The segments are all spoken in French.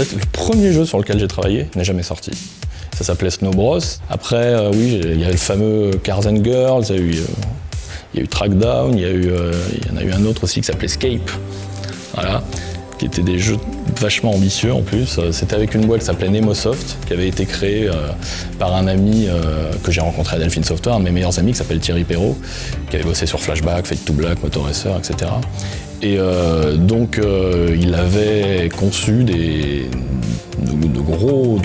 fait, le premier jeu sur lequel j'ai travaillé n'est jamais sorti. Ça s'appelait Snow Bros. Après, oui, il y a le fameux Cars and Girls, il y a eu Trackdown, il y en a eu un autre aussi qui s'appelait Escape. Voilà, qui étaient des jeux vachement ambitieux en plus. C'était avec une boîte qui s'appelait Nemosoft, qui avait été créée par un ami que j'ai rencontré à Delphine Software, un de mes meilleurs amis qui s'appelle Thierry Perrault, qui avait bossé sur Flashback, Fade to Black, Motor Racer, etc. Et donc il avait conçu de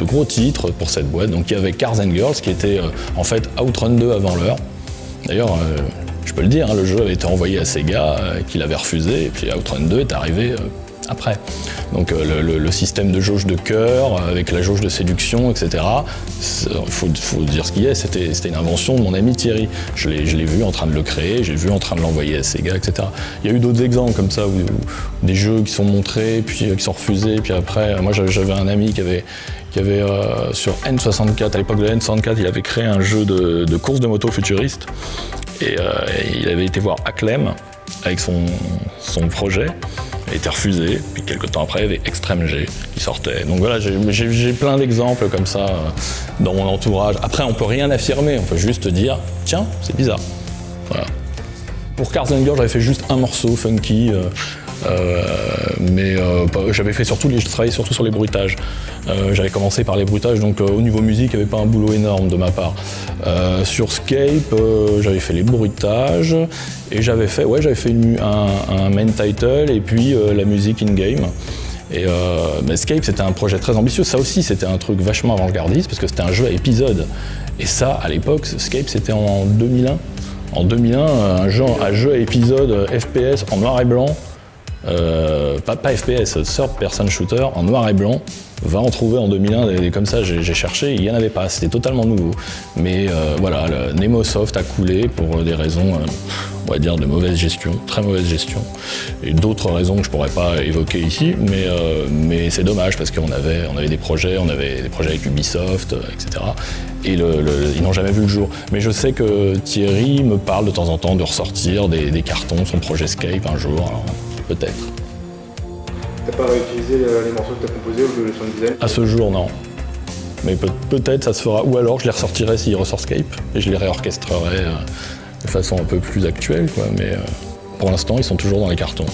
gros titres pour cette boîte. Donc il y avait Cars and Girls qui était en fait Outrun 2 avant l'heure. D'ailleurs, je peux le dire, hein, le jeu avait été envoyé à Sega, qu'il avait refusé, et puis Outrun 2 est arrivé après. Donc le système de jauge de cœur, avec la jauge de séduction, etc., il faut dire ce qu'il y a, c'était une invention de mon ami Thierry. Je l'ai vu en train de le créer, j'ai vu en train de l'envoyer à Sega, etc. Il y a eu d'autres exemples comme ça, où des jeux qui sont montrés, puis qui sont refusés, puis après, moi j'avais un ami qui avait sur N64, à l'époque de la N64, il avait créé un jeu de course de moto futuriste, et il avait été voir Acclaim avec son projet. A été refusé, puis quelques temps après, il y avait Extreme G qui sortait. Donc voilà, j'ai plein d'exemples comme ça dans mon entourage. Après, on peut rien affirmer, on peut juste dire « Tiens, c'est bizarre ». Voilà. Pour Cars and Girls, j'avais fait juste un morceau funky, mais je travaillais surtout sur les bruitages. J'avais commencé par les bruitages, donc au niveau musique, il n'y avait pas un boulot énorme de ma part. Sur Scape, j'avais fait les bruitages, et j'avais fait un main title, et puis la musique in-game. Et Scape, c'était un projet très ambitieux. Ça aussi, c'était un truc vachement avant-gardiste, parce que c'était un jeu à épisodes. Et ça, à l'époque, Scape, c'était en 2001. En 2001, un jeu à épisodes FPS en noir et blanc, pas FPS, third person shooter en noir et blanc. Va en trouver en 2001 des comme ça, j'ai cherché, il n'y en avait pas, c'était totalement nouveau. Mais voilà, le Nemosoft a coulé pour des raisons, on va dire, de mauvaise gestion, très mauvaise gestion. Et d'autres raisons que je ne pourrais pas évoquer ici, mais c'est dommage parce qu'on avait des projets, avec Ubisoft, etc. Et ils n'ont jamais vu le jour. Mais je sais que Thierry me parle de temps en temps de ressortir des cartons, son projet Scape un jour, alors peut-être. T'as pas réutilisé les morceaux que t'as composés ou le sound design? À ce jour, non. Mais peut-être ça se fera. Ou alors je les ressortirai s'il ressort Scape et je les réorchestrerai de façon un peu plus actuelle, quoi. Mais pour l'instant, ils sont toujours dans les cartons.